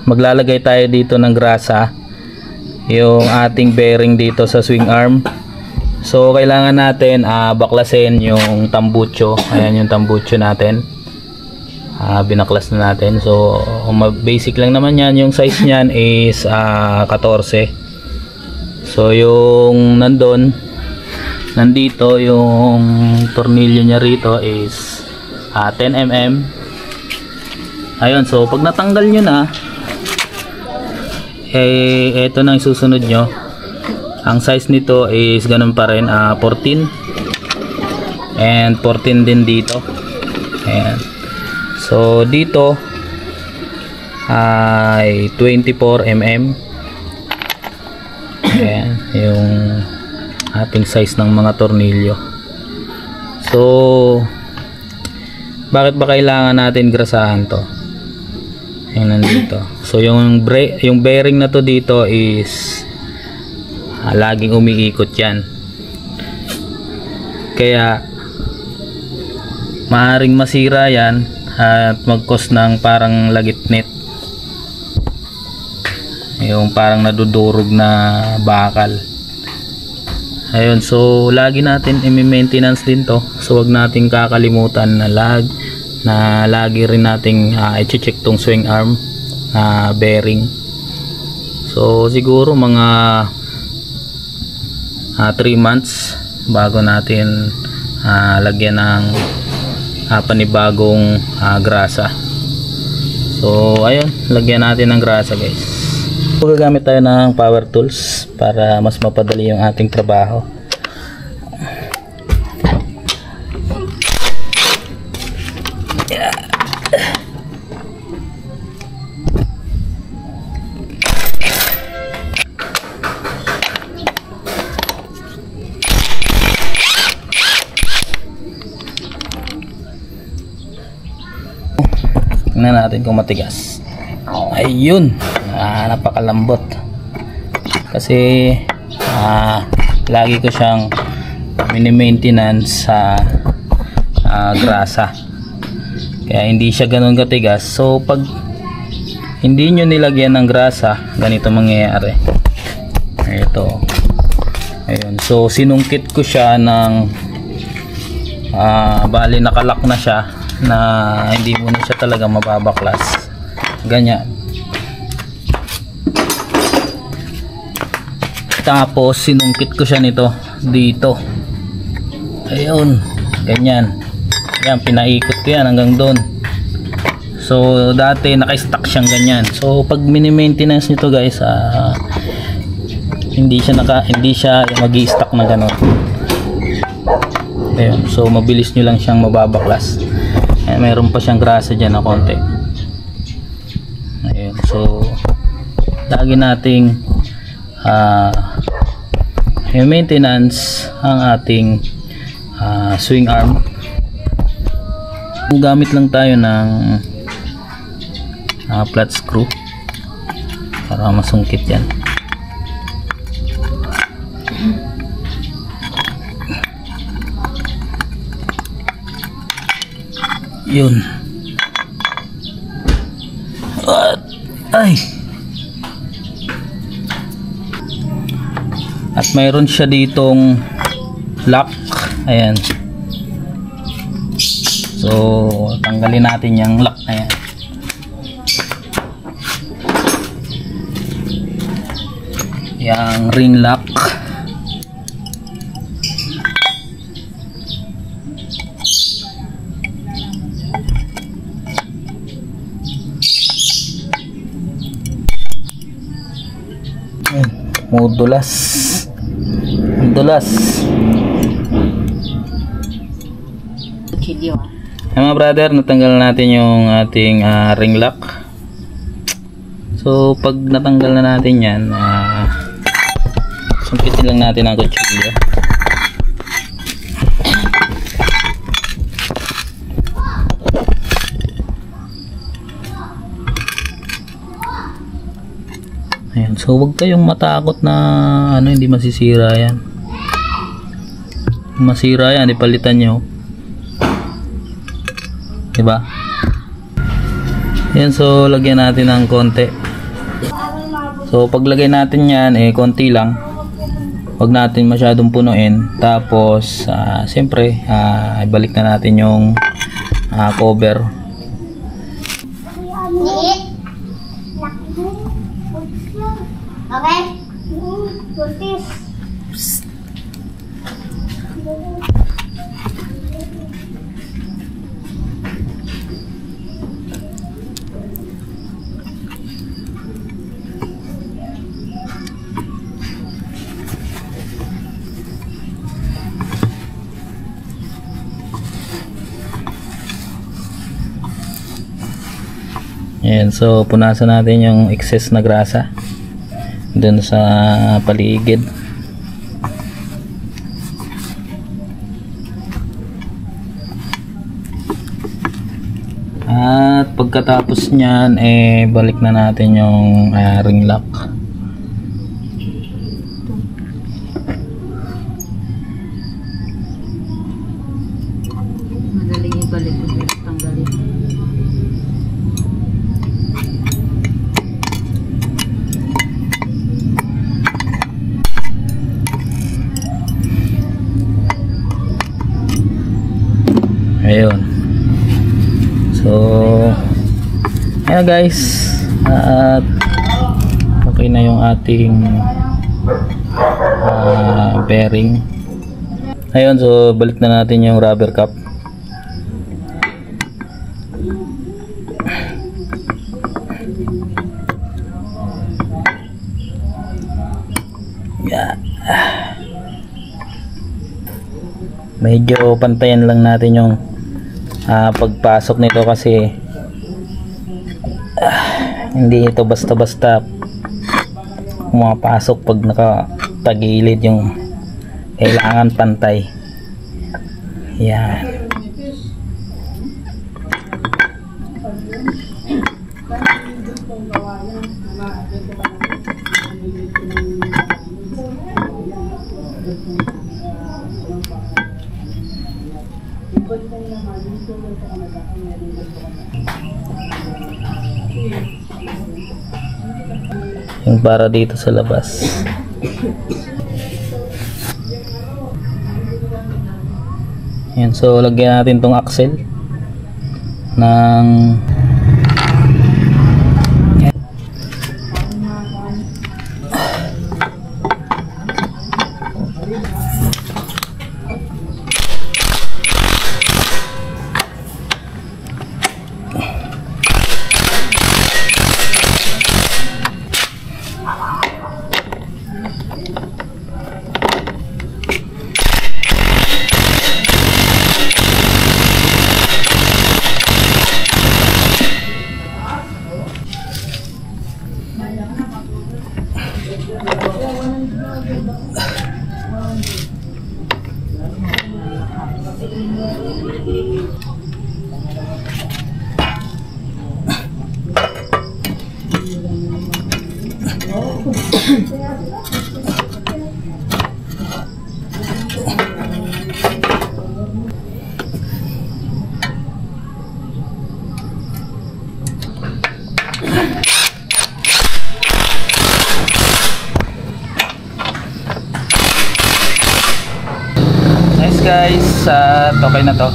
maglalagay tayo dito ng grasa, yung ating bearing dito sa swing arm. So kailangan natin baklasin yung tambucho. Ayan yung tambucho natin. Binaklas na natin. So basic lang naman yan. Yung size nyan is 14. So yung nandito yung tornilyo nya rito is 10 mm. Ayun, so pag natanggal nyo na, ito na yung susunod nyo. Ang size nito is ganun pa rin, 14 and 14 din dito. Ayan. So dito ay 24 mm. Ayan yung ating size ng mga tornilyo. So bakit ba kailangan natin grasahan to? Ayan, nandito. So yung bearing na to dito is laging umiikot yan, kaya maaring masira yan at mag-cause ng parang lagitnit, yung parang nadudurog na bakal. Ayun, so lagi natin i-maintenance din to. So wag nating kakalimutan na lagi rin nating i-check tong swing arm bearing. So siguro mga 3 months bago natin lagyan ng panibagong grasa. So ayun, lagyan natin ng grasa, guys. Gagamit tayo ng power tools para mas mapadali yung ating trabaho. Tingnan natin kung matigas. Ayun, napakalambot. Kasi lagi ko siyang mini-maintenance sa grasa. Kaya hindi siya ganoon katigas. So pag hindi nyo nilagyan ng grasa, ganito mangyayari. Ito. Ayun. So sinungkit ko siya ng bali nakalak na siya, na hindi mo na siya talaga mababaklas. Ganyan. Tapos sinungkit ko siya nito dito. Ayun, ganyan. Yan, pinaikot ko yan hanggang doon. So dati naka-stack siyang ganyan. So pag mini-maintenance nito, guys, hindi siya magi-stack na gano'n. Ayun, so mabilis nyo lang siyang mababaklas. Mayroon pa siyang grasa dyan na konti. Ayun, so lagi nating maintenance ang ating swing arm. Gamit lang tayo ng flat screw para masungkit yan. Yun. At mayroon siya ditong lock. Ayan. So tanggalin natin yung lock na yan. Yang ring lock. Modulas. Mga brother, natanggal natin yung ating ring lock. So pag natanggal na natin yan, sungkitin lang natin ang kutsilyo. Ayan, so huwag kayong matakot na hindi masisira yan. Masira yan, ipalitan nyo, diba? Ayan, so lagyan natin ng konti So paglagay natin yan, konti lang. Huwag natin masyadong punuin. Tapos siyempre ibalik na natin yung cover. Okay? Ayan, so punasan natin yung excess na grasa dun sa paligid. At pagkatapos nyan, balik na natin yung ring lock. Madaling ibalik ito, tanggalin. Ayun. So ayan guys, at okay na yung ating bearing. Ayun, so balik na natin yung rubber cap. Yeah. Medyo pantayan lang natin yung pagpasok nito kasi hindi ito basta-basta pumapasok pag nakatagilid, yung kailangan pantay. Yan. Yung para dito sa labas. Yan, so lagyan natin tong axle ng guys, okay na to.